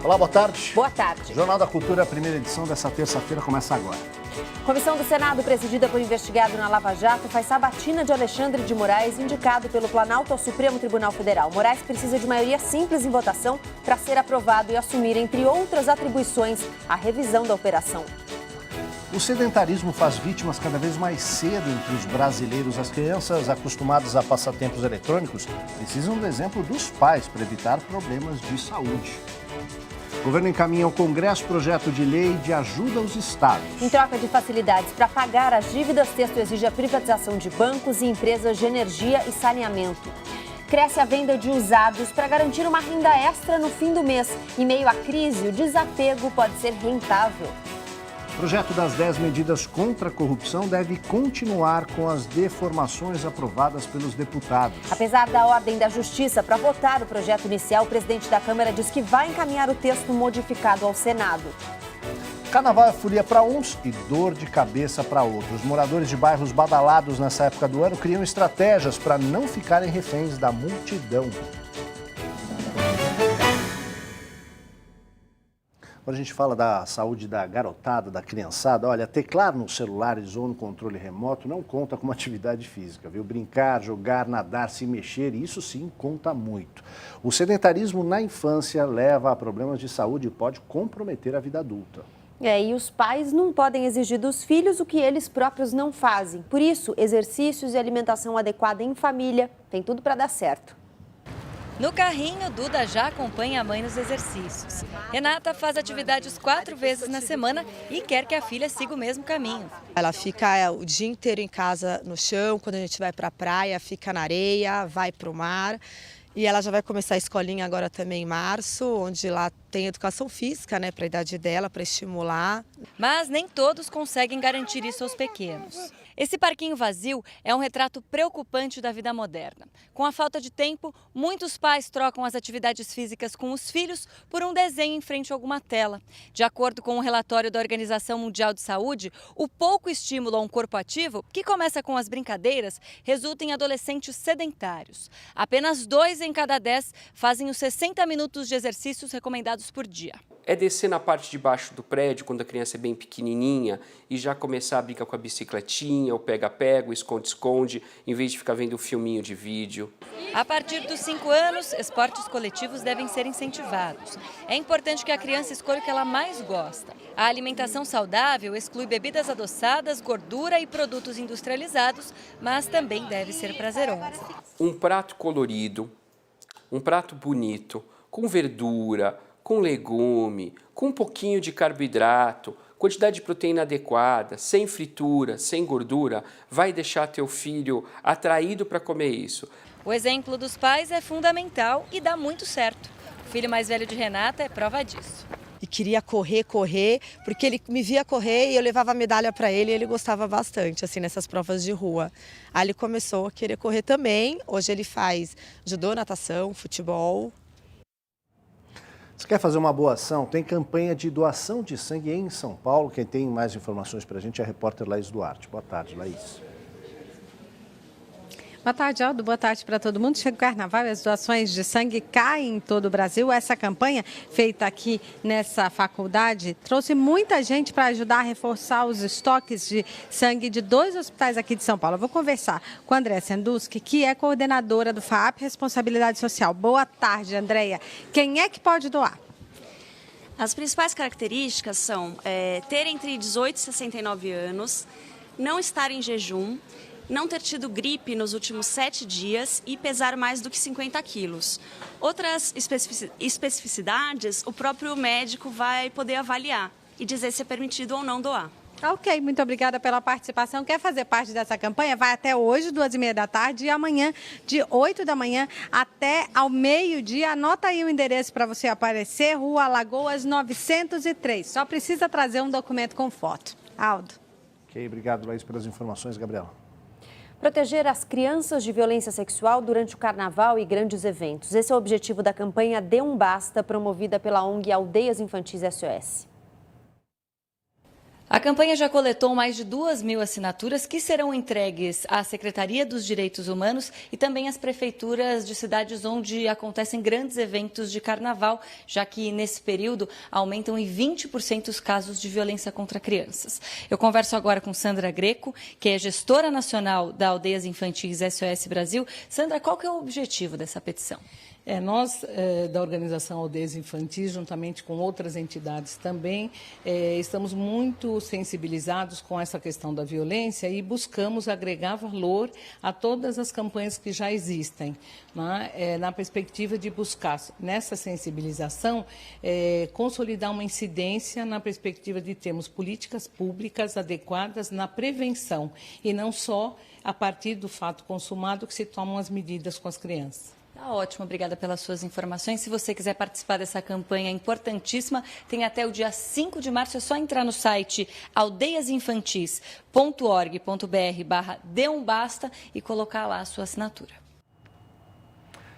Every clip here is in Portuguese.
Olá, boa tarde. Boa tarde. Jornal da Cultura, a primeira edição dessa terça-feira começa agora. Comissão do Senado, presidida por investigado na Lava Jato, faz sabatina de Alexandre de Moraes, indicado pelo Planalto ao Supremo Tribunal Federal. Moraes precisa de maioria simples em votação para ser aprovado e assumir, entre outras atribuições, a revisão da operação. O sedentarismo faz vítimas cada vez mais cedo entre os brasileiros. As crianças acostumadas a passatempos eletrônicos precisam do exemplo dos pais para evitar problemas de saúde. O governo encaminha ao Congresso projeto de lei de ajuda aos estados. Em troca de facilidades para pagar as dívidas, texto exige a privatização de bancos e empresas de energia e saneamento. Cresce a venda de usados para garantir uma renda extra no fim do mês. Em meio à crise, o desapego pode ser rentável. O projeto das 10 medidas contra a corrupção deve continuar com as deformações aprovadas pelos deputados. Apesar da ordem da Justiça para votar o projeto inicial, o presidente da Câmara diz que vai encaminhar o texto modificado ao Senado. Carnaval é folia para uns e dor de cabeça para outros. Moradores de bairros badalados nessa época do ano criam estratégias para não ficarem reféns da multidão. Quando a gente fala da saúde da garotada, da criançada, olha, teclar nos celulares ou no controle remoto não conta como atividade física, viu? Brincar, jogar, nadar, se mexer, isso sim conta muito. O sedentarismo na infância leva a problemas de saúde e pode comprometer a vida adulta. E os pais não podem exigir dos filhos o que eles próprios não fazem. Por isso, exercícios e alimentação adequada em família tem tudo para dar certo. No carrinho, Duda já acompanha a mãe nos exercícios. Renata faz atividades 4 vezes na semana e quer que a filha siga o mesmo caminho. Ela fica o dia inteiro em casa no chão, quando a gente vai para a praia, fica na areia, vai para o mar. E ela já vai começar a escolinha agora também em março, onde lá tem educação física, né, para a idade dela, para estimular. Mas nem todos conseguem garantir isso aos pequenos. Esse parquinho vazio é um retrato preocupante da vida moderna. Com a falta de tempo, muitos pais trocam as atividades físicas com os filhos por um desenho em frente a alguma tela. De acordo com um relatório da Organização Mundial de Saúde, o pouco estímulo a um corpo ativo, que começa com as brincadeiras, resulta em adolescentes sedentários. Apenas 2 em cada 10 fazem os 60 minutos de exercícios recomendados por dia. É descer na parte de baixo do prédio, quando a criança é bem pequenininha, e já começar a brincar com a bicicletinha, o pega-pega, o esconde-esconde, em vez de ficar vendo um filminho de vídeo. A partir dos 5 anos, esportes coletivos devem ser incentivados. É importante que a criança escolha o que ela mais gosta. A alimentação saudável exclui bebidas adoçadas, gordura e produtos industrializados, mas também deve ser prazerosa. Um prato colorido, um prato bonito, com verdura, com legume, com um pouquinho de carboidrato, quantidade de proteína adequada, sem fritura, sem gordura, vai deixar teu filho atraído para comer isso. O exemplo dos pais é fundamental e dá muito certo. O filho mais velho de Renata é prova disso. E queria correr, porque ele me via correr e eu levava a medalha para ele e ele gostava bastante, assim, nessas provas de rua. Aí ele começou a querer correr também. Hoje ele faz judô, natação, futebol. Você quer fazer uma boa ação? Tem campanha de doação de sangue em São Paulo. Quem tem mais informações para a gente é a repórter Laís Duarte. Boa tarde, Laís. Boa tarde, Aldo. Boa tarde para todo mundo. Chega o carnaval e as doações de sangue caem em todo o Brasil. Essa campanha, feita aqui nessa faculdade, trouxe muita gente para ajudar a reforçar os estoques de sangue de 2 hospitais aqui de São Paulo. Eu vou conversar com a Andréa Senduski, que é coordenadora do FAAP Responsabilidade Social. Boa tarde, Andréa. Quem é que pode doar? As principais características são ter entre 18 e 69 anos, não estar em jejum, não ter tido gripe nos últimos 7 dias e pesar mais do que 50 quilos. Outras especificidades, o próprio médico vai poder avaliar e dizer se é permitido ou não doar. Ok, muito obrigada pela participação. Quer fazer parte dessa campanha? Vai até hoje, 2h30 da tarde, e amanhã, de 8 da manhã até ao meio-dia. Anota aí o endereço para você aparecer, Rua Alagoas 903. Só precisa trazer um documento com foto. Aldo. Ok, obrigado, Laís, pelas informações. Gabriela. Proteger as crianças de violência sexual durante o carnaval e grandes eventos. Esse é o objetivo da campanha Dê um Basta, promovida pela ONG Aldeias Infantis SOS. A campanha já coletou mais de 2.000 assinaturas que serão entregues à Secretaria dos Direitos Humanos e também às prefeituras de cidades onde acontecem grandes eventos de carnaval, já que nesse período aumentam em 20% os casos de violência contra crianças. Eu converso agora com Sandra Greco, que é gestora nacional da Aldeias Infantis SOS Brasil. Sandra, qual que é o objetivo dessa petição? Nós, da Organização Aldeias Infantis, juntamente com outras entidades também, estamos muito sensibilizados com essa questão da violência e buscamos agregar valor a todas as campanhas que já existem, né? Na perspectiva de buscar, nessa sensibilização, consolidar uma incidência na perspectiva de termos políticas públicas adequadas na prevenção e não só a partir do fato consumado que se tomam as medidas com as crianças. Tá ótimo, obrigada pelas suas informações. Se você quiser participar dessa campanha importantíssima, tem até o dia 5 de março, é só entrar no site aldeiasinfantis.org.br/dê-um-basta e colocar lá a sua assinatura.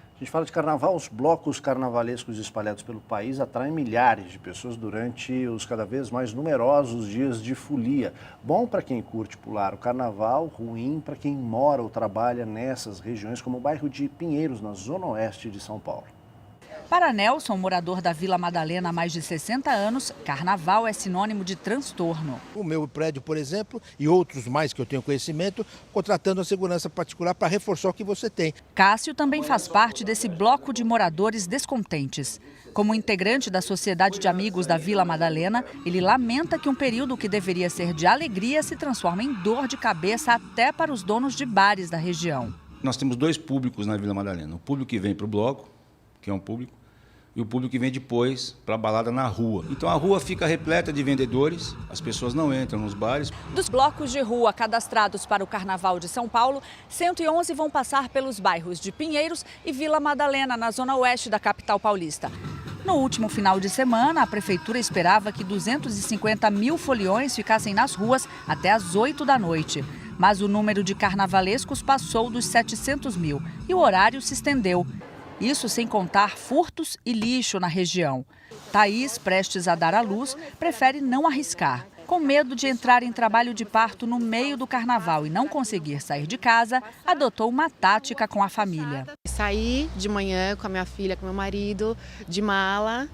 A gente fala de carnaval, os blocos carnavalescos espalhados pelo país atraem milhares de pessoas durante os cada vez mais numerosos dias de folia. Bom para quem curte pular o carnaval, ruim para quem mora ou trabalha nessas regiões, como o bairro de Pinheiros, na zona oeste de São Paulo. Para Nelson, morador da Vila Madalena há mais de 60 anos, carnaval é sinônimo de transtorno. O meu prédio, por exemplo, e outros mais que eu tenho conhecimento, contratando a segurança particular para reforçar o que você tem. Cássio também faz parte desse bloco de moradores descontentes. Como integrante da Sociedade de Amigos da Vila Madalena, ele lamenta que um período que deveria ser de alegria se transforma em dor de cabeça até para os donos de bares da região. Nós temos dois públicos na Vila Madalena. O público que vem para o bloco, que é um público, e o público que vem depois para a balada na rua. Então a rua fica repleta de vendedores, as pessoas não entram nos bares. Dos blocos de rua cadastrados para o Carnaval de São Paulo, 111 vão passar pelos bairros de Pinheiros e Vila Madalena, na zona oeste da capital paulista. No último final de semana, a prefeitura esperava que 250 mil foliões ficassem nas ruas até às 8 da noite. Mas o número de carnavalescos passou dos 700 mil e o horário se estendeu. Isso sem contar furtos e lixo na região. Thaís, prestes a dar à luz, prefere não arriscar. Com medo de entrar em trabalho de parto no meio do carnaval e não conseguir sair de casa, adotou uma tática com a família. Saí de manhã com a minha filha, com meu marido, de mala.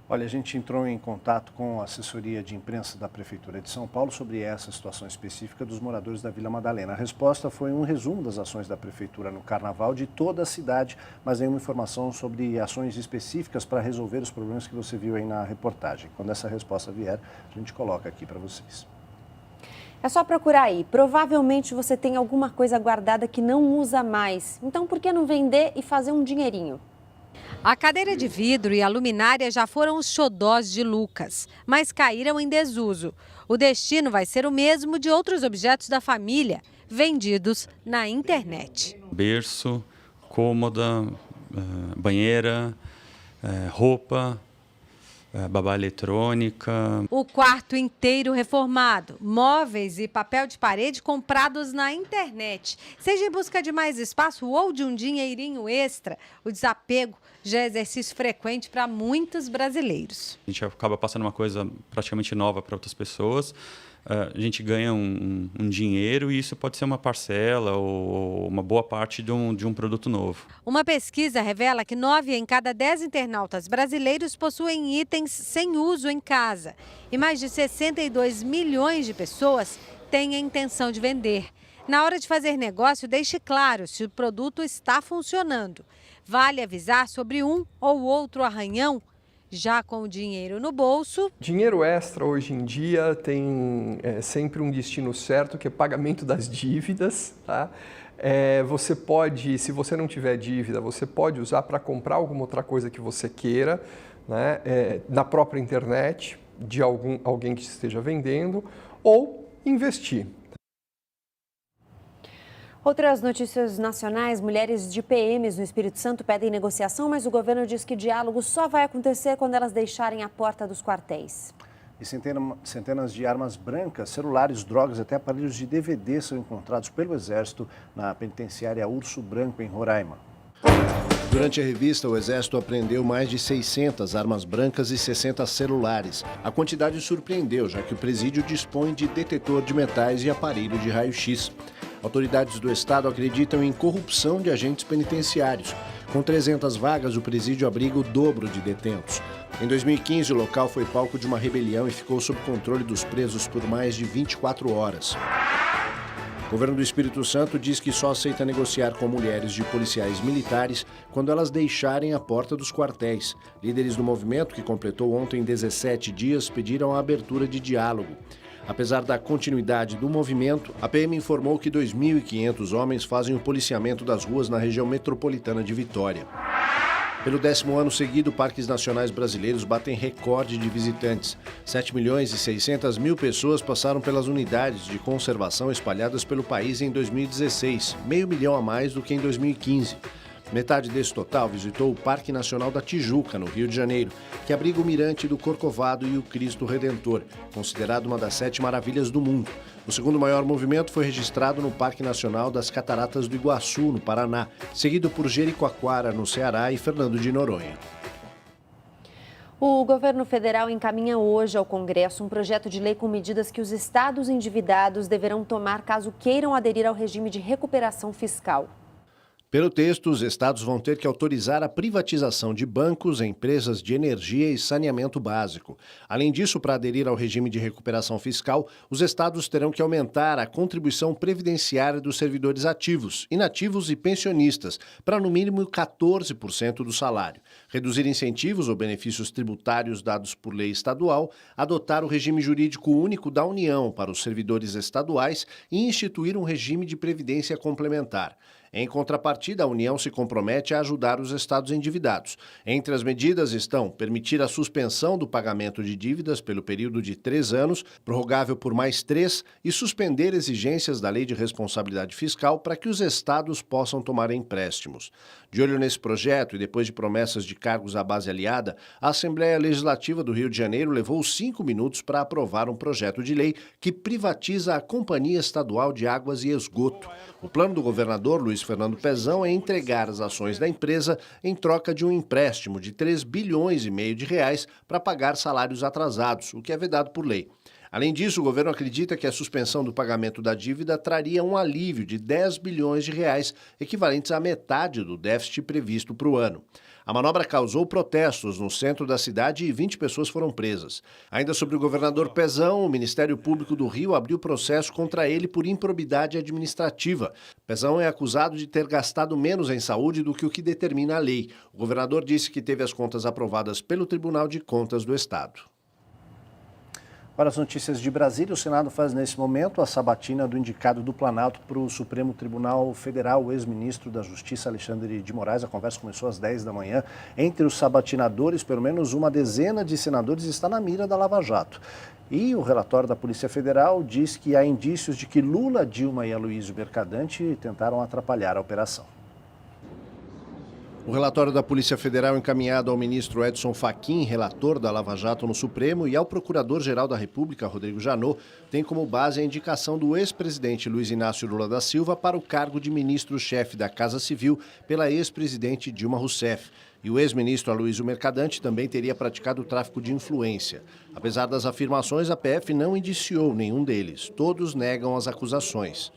Olha, a gente entrou em contato com a assessoria de imprensa da Prefeitura de São Paulo sobre essa situação específica dos moradores da Vila Madalena. A resposta foi um resumo das ações da Prefeitura no Carnaval de toda a cidade, mas nenhuma informação sobre ações específicas para resolver os problemas que você viu aí na reportagem. Quando essa resposta vier, a gente coloca aqui para vocês. É só procurar aí. Provavelmente você tem alguma coisa guardada que não usa mais. Então, por que não vender e fazer um dinheirinho? A cadeira de vidro e a luminária já foram os xodós de Lucas, mas caíram em desuso. O destino vai ser o mesmo de outros objetos da família, vendidos na internet. Berço, cômoda, banheira, roupa, babá eletrônica. O quarto inteiro reformado, móveis e papel de parede comprados na internet. Seja em busca de mais espaço ou de um dinheirinho extra, o desapego já é exercício frequente para muitos brasileiros. A gente acaba passando uma coisa praticamente nova para outras pessoas. A gente ganha um dinheiro e isso pode ser uma parcela ou uma boa parte de um produto novo. Uma pesquisa revela que 9 em cada 10 internautas brasileiros possuem itens sem uso em casa. E mais de 62 milhões de pessoas têm a intenção de vender. Na hora de fazer negócio, deixe claro se o produto está funcionando. Vale avisar sobre um ou outro arranhão. Já com o dinheiro no bolso... Dinheiro extra hoje em dia tem sempre um destino certo, que é pagamento das dívidas. Tá? Você pode, se você não tiver dívida, você pode usar para comprar alguma outra coisa que você queira, né? Na própria internet, de alguém que esteja vendendo, ou investir. Outras notícias nacionais, mulheres de PMs no Espírito Santo pedem negociação, mas o governo diz que diálogo só vai acontecer quando elas deixarem a porta dos quartéis. E centenas de armas brancas, celulares, drogas e até aparelhos de DVD são encontrados pelo Exército na penitenciária Urso Branco, em Roraima. Durante a revista, o Exército apreendeu mais de 600 armas brancas e 60 celulares. A quantidade surpreendeu, já que o presídio dispõe de detetor de metais e aparelho de raio-x. Autoridades do Estado acreditam em corrupção de agentes penitenciários. Com 300 vagas, o presídio abriga o dobro de detentos. Em 2015, o local foi palco de uma rebelião e ficou sob controle dos presos por mais de 24 horas. O governo do Espírito Santo diz que só aceita negociar com mulheres de policiais militares quando elas deixarem a porta dos quartéis. Líderes do movimento, que completou ontem 17 dias, pediram a abertura de diálogo. Apesar da continuidade do movimento, a PM informou que 2.500 homens fazem o policiamento das ruas na região metropolitana de Vitória. Pelo 10º ano seguido, parques nacionais brasileiros batem recorde de visitantes. 7.600.000 pessoas passaram pelas unidades de conservação espalhadas pelo país em 2016, 500 mil a mais do que em 2015. Metade desse total visitou o Parque Nacional da Tijuca, no Rio de Janeiro, que abriga o Mirante do Corcovado e o Cristo Redentor, considerado uma das 7 maravilhas do mundo. O segundo maior movimento foi registrado no Parque Nacional das Cataratas do Iguaçu, no Paraná, seguido por Jericoacoara, no Ceará, e Fernando de Noronha. O governo federal encaminha hoje ao Congresso um projeto de lei com medidas que os estados endividados deverão tomar caso queiram aderir ao regime de recuperação fiscal. Pelo texto, os estados vão ter que autorizar a privatização de bancos, empresas de energia e saneamento básico. Além disso, para aderir ao regime de recuperação fiscal, os estados terão que aumentar a contribuição previdenciária dos servidores ativos, inativos e pensionistas, para no mínimo 14% do salário, reduzir incentivos ou benefícios tributários dados por lei estadual, adotar o regime jurídico único da União para os servidores estaduais e instituir um regime de previdência complementar. Em contrapartida, a União se compromete a ajudar os estados endividados. Entre as medidas estão permitir a suspensão do pagamento de dívidas pelo período de 3 anos, prorrogável por mais 3, e suspender exigências da Lei de Responsabilidade Fiscal para que os estados possam tomar empréstimos. De olho nesse projeto e depois de promessas de cargos à base aliada, a Assembleia Legislativa do Rio de Janeiro levou 5 minutos para aprovar um projeto de lei que privatiza a Companhia Estadual de Águas e Esgoto. O plano do governador Luiz Fernando Pezão é entregar as ações da empresa em troca de um empréstimo de 3,5 bilhões de reais para pagar salários atrasados, o que é vedado por lei. Além disso, o governo acredita que a suspensão do pagamento da dívida traria um alívio de 10 bilhões de reais, equivalentes à metade do déficit previsto para o ano. A manobra causou protestos no centro da cidade e 20 pessoas foram presas. Ainda sobre o governador Pezão, o Ministério Público do Rio abriu processo contra ele por improbidade administrativa. Pezão é acusado de ter gastado menos em saúde do que o que determina a lei. O governador disse que teve as contas aprovadas pelo Tribunal de Contas do Estado. Para as notícias de Brasília, o Senado faz nesse momento a sabatina do indicado do Planalto para o Supremo Tribunal Federal, o ex-ministro da Justiça, Alexandre de Moraes. A conversa começou às 10 da manhã. Entre os sabatinadores, pelo menos uma dezena de senadores está na mira da Lava Jato. E o relatório da Polícia Federal diz que há indícios de que Lula, Dilma e Aloysio Mercadante tentaram atrapalhar a operação. O relatório da Polícia Federal encaminhado ao ministro Edson Fachin, relator da Lava Jato no Supremo, e ao Procurador-Geral da República, Rodrigo Janot, tem como base a indicação do ex-presidente Luiz Inácio Lula da Silva para o cargo de ministro-chefe da Casa Civil pela ex-presidente Dilma Rousseff. E o ex-ministro Aloysio Mercadante também teria praticado tráfico de influência. Apesar das afirmações, a PF não indiciou nenhum deles. Todos negam as acusações.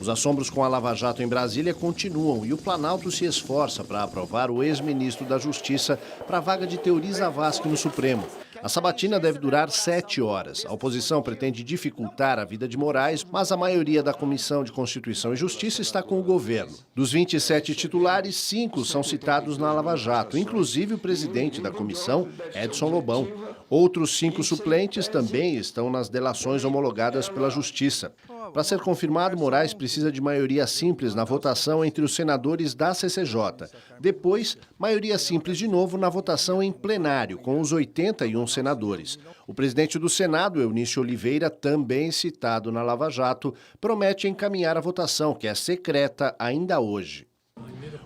Os assombros com a Lava Jato em Brasília continuam e o Planalto se esforça para aprovar o ex-ministro da Justiça para a vaga de Teori Zavascki no Supremo. A sabatina deve durar 7 horas. A oposição pretende dificultar a vida de Moraes, mas a maioria da Comissão de Constituição e Justiça está com o governo. Dos 27 titulares, 5 são citados na Lava Jato, inclusive o presidente da comissão, Edson Lobão. Outros 5 suplentes também estão nas delações homologadas pela Justiça. Para ser confirmado, Moraes precisa de maioria simples na votação entre os senadores da CCJ. Depois, maioria simples de novo na votação em plenário, com os 81 senadores. O presidente do Senado, Eunício Oliveira, também citado na Lava Jato, promete encaminhar a votação, que é secreta ainda hoje.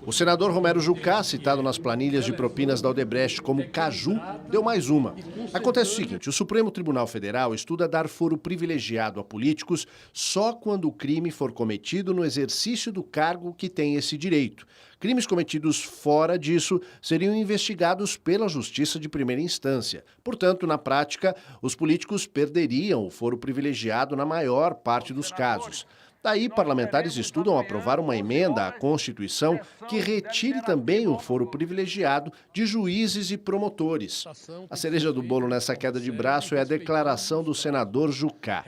O senador Romero Jucá, citado nas planilhas de propinas da Odebrecht como caju, deu mais uma. Acontece o seguinte, o Supremo Tribunal Federal estuda dar foro privilegiado a políticos só quando o crime for cometido no exercício do cargo que tem esse direito. Crimes cometidos fora disso seriam investigados pela Justiça de primeira instância. Portanto, na prática, os políticos perderiam o foro privilegiado na maior parte dos casos. Daí, parlamentares estudam aprovar uma emenda à Constituição que retire também o foro privilegiado de juízes e promotores. A cereja do bolo nessa queda de braço é a declaração do senador Jucá.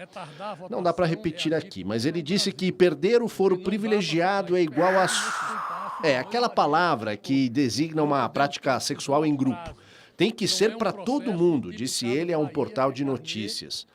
Não dá para repetir aqui, mas ele disse que perder o foro privilegiado é igual a... aquela palavra que designa uma prática sexual em grupo. Tem que ser para todo mundo, disse ele a um portal de notícias.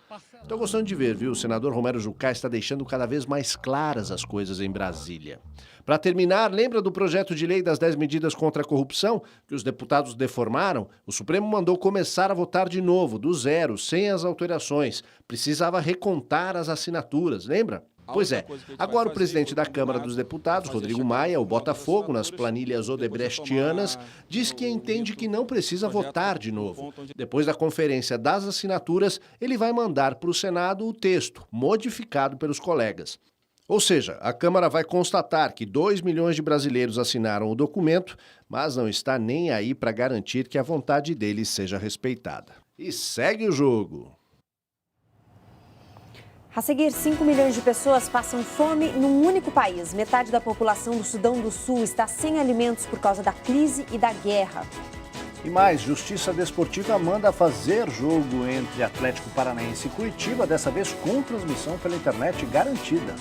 Estou gostando de ver, viu? O senador Romero Jucá está deixando cada vez mais claras as coisas em Brasília. Para terminar, lembra do projeto de lei das 10 medidas contra a corrupção que os deputados deformaram? O Supremo mandou começar a votar de novo, do zero, sem as alterações. Precisava recontar as assinaturas, lembra? Pois é, agora o presidente da Câmara dos Deputados, Rodrigo Maia, o Botafogo nas planilhas odebrechtianas, diz que entende que não precisa votar de novo. Depois da conferência das assinaturas, ele vai mandar para o Senado o texto, modificado pelos colegas. Ou seja, a Câmara vai constatar que 2 milhões de brasileiros assinaram o documento, mas não está nem aí para garantir que a vontade deles seja respeitada. E segue o jogo! A seguir, 5 milhões de pessoas passam fome num único país. Metade da população do Sudão do Sul está sem alimentos por causa da crise e da guerra. E mais, Justiça Desportiva manda fazer jogo entre Atlético Paranaense e Curitiba, dessa vez com transmissão pela internet garantida.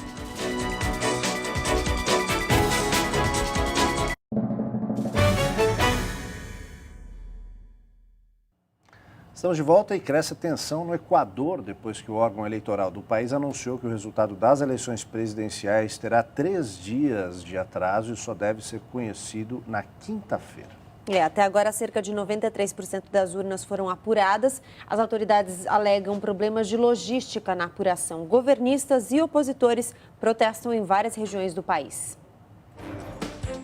Estamos de volta e cresce a tensão no Equador depois que o órgão eleitoral do país anunciou que o resultado das eleições presidenciais terá 3 dias de atraso e só deve ser conhecido na quinta-feira. Até agora, cerca de 93% das urnas foram apuradas. As autoridades alegam problemas de logística na apuração. Governistas e opositores protestam em várias regiões do país.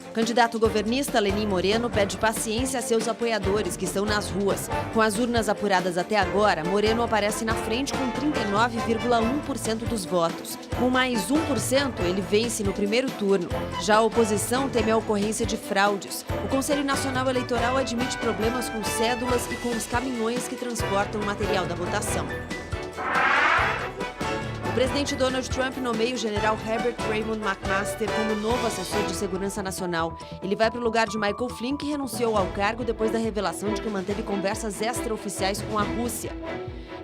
O candidato governista Lenín Moreno pede paciência a seus apoiadores que estão nas ruas. Com as urnas apuradas até agora, Moreno aparece na frente com 39,1% dos votos. Com mais 1%, ele vence no primeiro turno. Já a oposição teme a ocorrência de fraudes. O Conselho Nacional Eleitoral admite problemas com cédulas e com os caminhões que transportam o material da votação. O presidente Donald Trump nomeia o general Herbert Raymond McMaster como novo assessor de segurança nacional. Ele vai para o lugar de Michael Flynn, que renunciou ao cargo depois da revelação de que manteve conversas extraoficiais com a Rússia.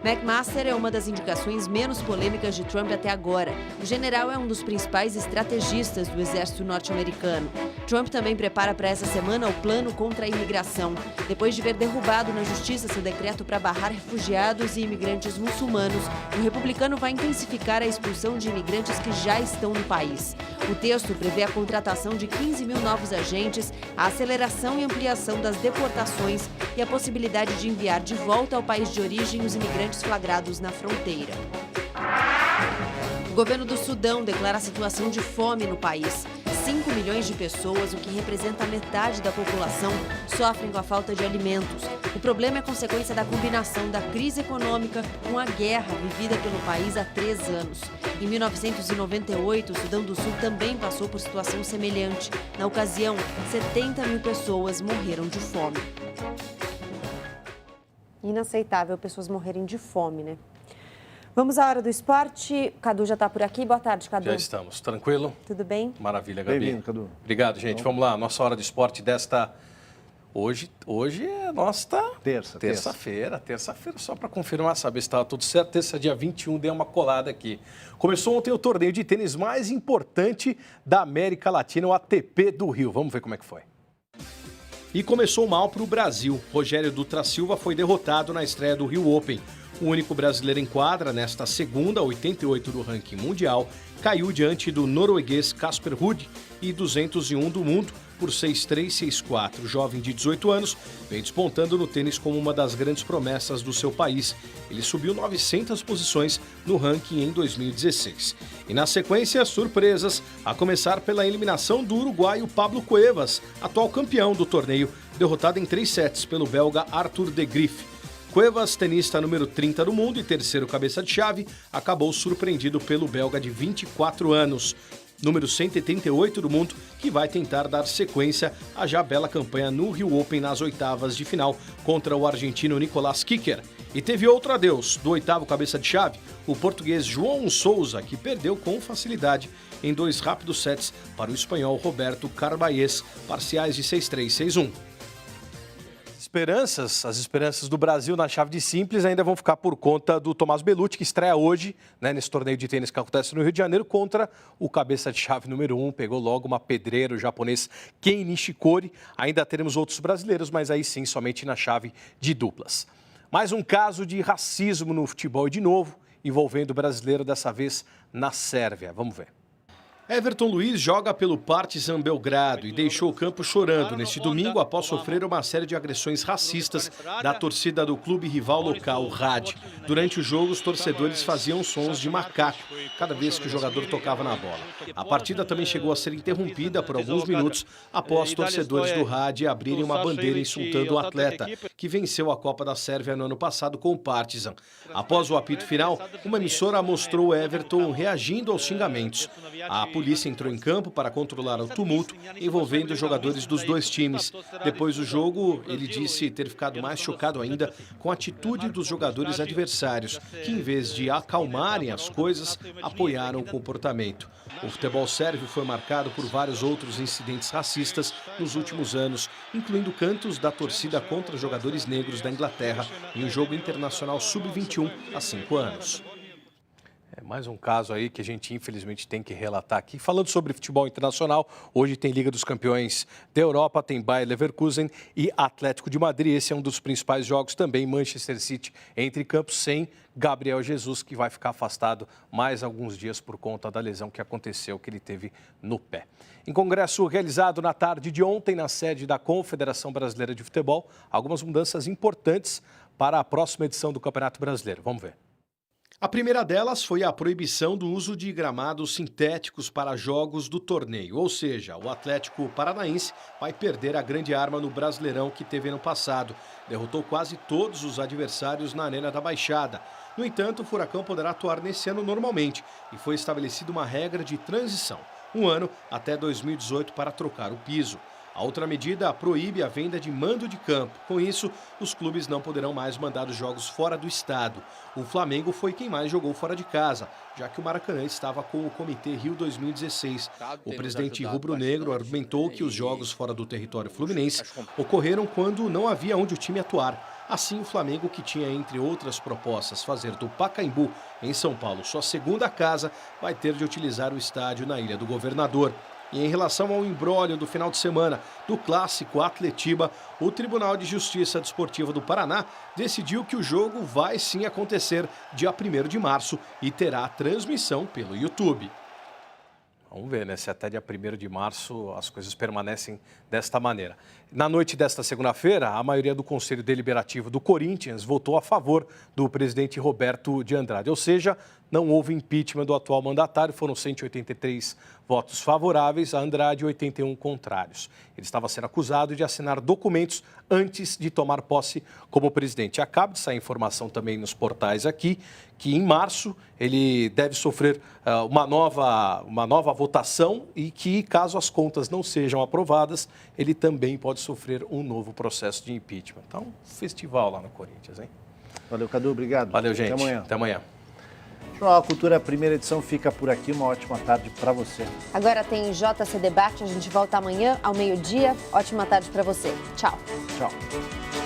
McMaster é uma das indicações menos polêmicas de Trump até agora. O general é um dos principais estrategistas do exército norte-americano. Trump também prepara para essa semana o plano contra a imigração. Depois de ver derrubado na justiça seu decreto para barrar refugiados e imigrantes muçulmanos, o republicano vai intensificar a expulsão de imigrantes que já estão no país. O texto prevê a contratação de 15 mil novos agentes, a aceleração e ampliação das deportações e a possibilidade de enviar de volta ao país de origem os imigrantes flagrados na fronteira. O governo do Sudão declara a situação de fome no país. 5 milhões de pessoas, o que representa metade da população, sofrem com a falta de alimentos. O problema é consequência da combinação da crise econômica com a guerra vivida pelo país há 3 anos. Em 1998, o Sudão do Sul também passou por situação semelhante. Na ocasião, 70 mil pessoas morreram de fome. Inaceitável pessoas morrerem de fome, né? Vamos à hora do esporte. O Cadu já está por aqui. Boa tarde, Cadu. Já estamos. Tranquilo? Tudo bem? Maravilha, Gabi. Bem-vindo, Cadu. Obrigado, gente. Vamos lá. Nossa hora do esporte desta... Hoje é nossa... Terça-feira, só para confirmar, saber se estava tudo certo. Terça, dia 21, dei uma colada aqui. Começou ontem o torneio de tênis mais importante da América Latina, o ATP do Rio. Vamos ver como é que foi. E começou mal para o Brasil. Rogério Dutra Silva foi derrotado na estreia do Rio Open. O único brasileiro em quadra, nesta segunda, 88 do ranking mundial, caiu diante do norueguês Casper Ruud e 201 do mundo por 6-3, 6-4. O jovem de 18 anos vem despontando no tênis como uma das grandes promessas do seu país. Ele subiu 900 posições no ranking em 2016. E na sequência, surpresas, a começar pela eliminação do uruguaio Pablo Cuevas, atual campeão do torneio, derrotado em 3 sets pelo belga Arthur de Griff. Cuevas, tenista número 30 do mundo e terceiro cabeça de chave, acabou surpreendido pelo belga de 24 anos, número 188 do mundo, que vai tentar dar sequência à já bela campanha no Rio Open nas oitavas de final contra o argentino Nicolás Kicker. E teve outro adeus do oitavo cabeça de chave, o português João Sousa, que perdeu com facilidade em 2 rápidos sets para o espanhol Roberto Carballes, parciais de 6-3, 6-1. As esperanças do Brasil na chave de simples ainda vão ficar por conta do Tomás Bellucci, que estreia hoje, né, nesse torneio de tênis que acontece no Rio de Janeiro, contra o cabeça de chave número 1, pegou logo uma pedreira, o japonês Kei Nishikori. Ainda teremos outros brasileiros, mas aí sim, somente na chave de duplas. Mais um caso de racismo no futebol e de novo, envolvendo o brasileiro, dessa vez na Sérvia. Vamos ver. Everton Luiz joga pelo Partizan Belgrado e deixou o campo chorando neste domingo após sofrer uma série de agressões racistas da torcida do clube rival local, o Rad. Durante o jogo, os torcedores faziam sons de macaco cada vez que o jogador tocava na bola. A partida também chegou a ser interrompida por alguns minutos após torcedores do Rad abrirem uma bandeira insultando o atleta, que venceu a Copa da Sérvia no ano passado com o Partizan. Após o apito final, uma emissora mostrou Everton reagindo aos xingamentos. A polícia entrou em campo para controlar o tumulto envolvendo os jogadores dos dois times. Depois do jogo, ele disse ter ficado mais chocado ainda com a atitude dos jogadores adversários, que em vez de acalmarem as coisas, apoiaram o comportamento. O futebol sérvio foi marcado por vários outros incidentes racistas nos últimos anos, incluindo cantos da torcida contra jogadores negros da Inglaterra em um jogo internacional sub-21 há 5 anos. É mais um caso aí que a gente infelizmente tem que relatar aqui. Falando sobre futebol internacional, hoje tem Liga dos Campeões da Europa, tem Bayer Leverkusen e Atlético de Madrid. Esse é um dos principais jogos também, Manchester City entre campos, sem Gabriel Jesus, que vai ficar afastado mais alguns dias por conta da lesão que aconteceu, que ele teve no pé. Em congresso realizado na tarde de ontem, na sede da Confederação Brasileira de Futebol, algumas mudanças importantes para a próxima edição do Campeonato Brasileiro. Vamos ver. A primeira delas foi a proibição do uso de gramados sintéticos para jogos do torneio, ou seja, o Atlético Paranaense vai perder a grande arma no Brasileirão que teve ano passado. Derrotou quase todos os adversários na Arena da Baixada. No entanto, o Furacão poderá atuar nesse ano normalmente e foi estabelecida uma regra de transição, 1 ano até 2018 para trocar o piso. A outra medida proíbe a venda de mando de campo. Com isso, os clubes não poderão mais mandar os jogos fora do estado. O Flamengo foi quem mais jogou fora de casa, já que o Maracanã estava com o Comitê Rio 2016. O presidente rubro-negro argumentou que os jogos fora do território fluminense ocorreram quando não havia onde o time atuar. Assim, o Flamengo, que tinha, entre outras propostas, fazer do Pacaembu, em São Paulo, sua segunda casa, vai ter de utilizar o estádio na Ilha do Governador. E em relação ao imbróglio do final de semana do clássico Atletiba, o Tribunal de Justiça Desportiva do Paraná decidiu que o jogo vai sim acontecer dia 1º de março e terá transmissão pelo YouTube. Vamos ver, né? Se até dia 1º de março as coisas permanecem desta maneira. Na noite desta segunda-feira, a maioria do Conselho Deliberativo do Corinthians votou a favor do presidente Roberto de Andrade. Ou seja, não houve impeachment do atual mandatário, foram 183 votos favoráveis a Andrade e 81 contrários. Ele estava sendo acusado de assinar documentos antes de tomar posse como presidente. Acaba de sair informação também nos portais aqui que em março ele deve sofrer uma nova votação e que, caso as contas não sejam aprovadas, ele também pode sofrer um novo processo de impeachment. Então, festival lá no Corinthians, hein? Valeu, Cadu, obrigado. Valeu, gente. Até amanhã. Até amanhã. Jornal Cultura, primeira edição, fica por aqui. Uma ótima tarde para você. Agora tem JC Debate, a gente volta amanhã ao meio-dia. Ótima tarde para você. Tchau. Tchau.